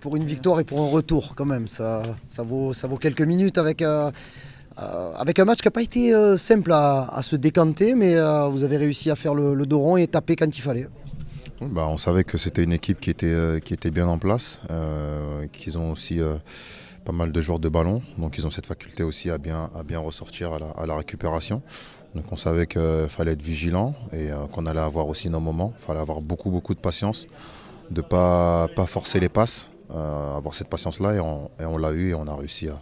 pour une victoire et pour un retour quand même. Ça vaut quelques minutes avec un match qui n'a pas été simple à se décanter, mais vous avez réussi à faire le dos rond et taper quand il fallait. Bah, on savait que c'était une équipe qui était bien en place, qu'ils ont aussi pas mal de joueurs de ballon, donc ils ont cette faculté aussi à bien ressortir à la récupération. Donc on savait qu'il fallait être vigilant et qu'on allait avoir aussi nos moments, il fallait avoir beaucoup de patience, de ne pas forcer les passes, avoir cette patience-là et on l'a eu et on a réussi à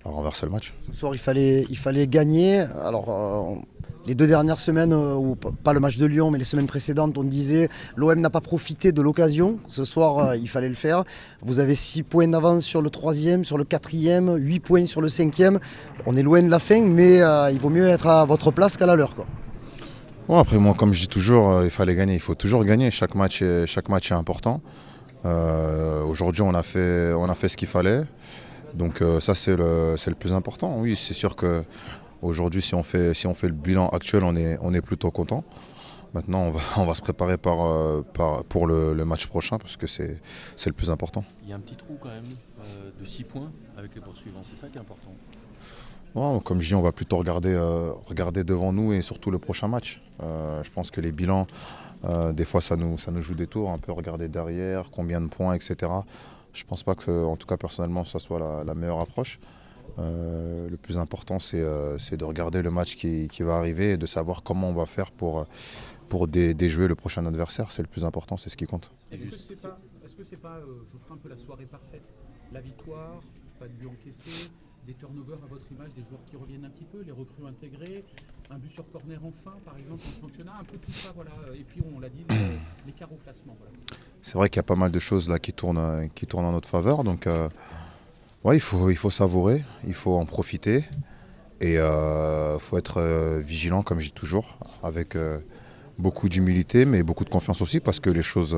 renverser le match. Ce soir, il fallait gagner. Alors, les 2 dernières semaines, ou pas le match de Lyon, mais les semaines précédentes, on disait l'OM n'a pas profité de l'occasion. Ce soir, il fallait le faire. Vous avez 6 points d'avance sur le 3e, sur le 4e, 8 points sur le 5e. On est loin de la fin, mais il vaut mieux être à votre place qu'à la leur, quoi. Bon, après moi, comme je dis toujours, il fallait gagner, il faut toujours gagner. Chaque match est important. Aujourd'hui, on a fait ce qu'il fallait. Donc ça c'est le plus important. Oui, c'est sûr qu'aujourd'hui si on fait le bilan actuel, on est plutôt content. Maintenant on va se préparer pour le match prochain parce que c'est le plus important. Il y a un petit trou quand même de 6 points avec les poursuivants, c'est ça qui est important. Bon, comme je dis, on va plutôt regarder devant nous et surtout le prochain match. Je pense que les bilans, des fois ça nous joue des tours, un peu regarder derrière, combien de points, etc. Je ne pense pas que, en tout cas personnellement, ça soit la meilleure approche. Le plus important, c'est de regarder le match qui va arriver et de savoir comment on va faire pour déjouer le prochain adversaire. C'est le plus important, c'est ce qui compte. Est-ce que c'est pas, je ferai un peu la soirée parfaite, la victoire, pas de but encaissé, des turnovers à votre image, des joueurs qui reviennent un petit peu, les recrues intégrées, un but sur corner enfin, par exemple, en championnat, un peu tout ça, voilà. Et puis on l'a dit, l'écart au classement. Voilà. C'est vrai qu'il y a pas mal de choses là qui tournent en notre faveur, donc ouais, il faut savourer, il faut en profiter et il faut être vigilant, comme je dis toujours, avec beaucoup d'humilité, mais beaucoup de confiance aussi, parce que les choses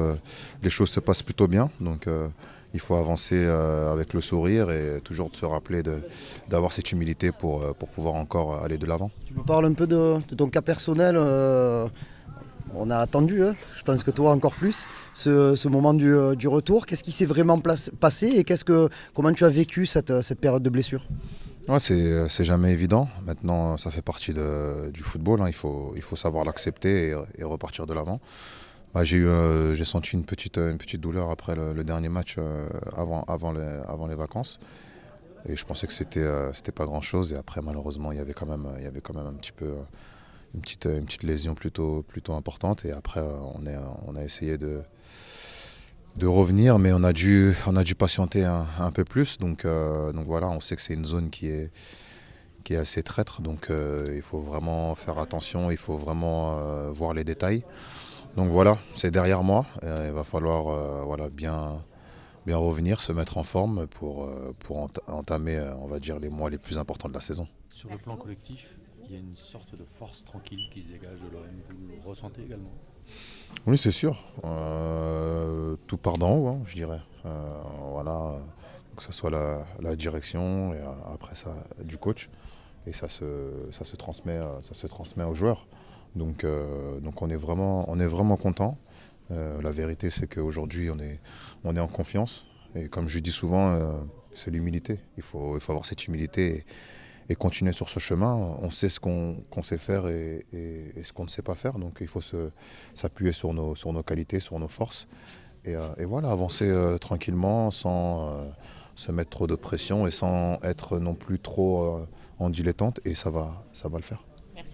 se passent plutôt bien. Donc il faut avancer avec le sourire et toujours se rappeler d'avoir cette humilité pour pouvoir encore aller de l'avant. Tu me parles un peu de ton cas personnel. On a attendu, hein, je pense que toi encore plus, ce moment du retour. Qu'est-ce qui s'est vraiment passé et comment tu as vécu cette période de blessure? Ouais, c'est jamais évident. Maintenant, ça fait partie du football. Hein. Il faut savoir l'accepter et repartir de l'avant. Bah, j'ai senti une petite douleur après le dernier match avant les vacances. Et je pensais que c'était pas grand-chose. Et après, malheureusement, il y avait quand même un petit peu une petite lésion plutôt importante. Et après, on a essayé de revenir, mais on a dû patienter un peu plus. Donc voilà, on sait que c'est une zone qui est assez traître. Donc il faut vraiment faire attention, il faut vraiment voir les détails. Donc voilà, c'est derrière moi. Il va falloir bien revenir, se mettre en forme pour entamer, on va dire, les mois les plus importants de la saison. Sur le plan collectif, il y a une sorte de force tranquille qui se dégage de l'OM. Vous le ressentez également? Oui, c'est sûr. Tout part d'en haut, hein, je dirais. Voilà, que ce soit la direction et après ça du coach. Et ça se transmet aux joueurs. Donc on est vraiment content. La vérité, c'est qu'aujourd'hui, on est en confiance. Et comme je dis souvent, c'est l'humilité. Il faut avoir cette humilité et continuer sur ce chemin. On sait ce qu'on sait faire et ce qu'on ne sait pas faire. Donc il faut s'appuyer sur nos qualités, sur nos forces. Et voilà, avancer tranquillement sans se mettre trop de pression et sans être non plus trop en dilettante. Et ça va le faire.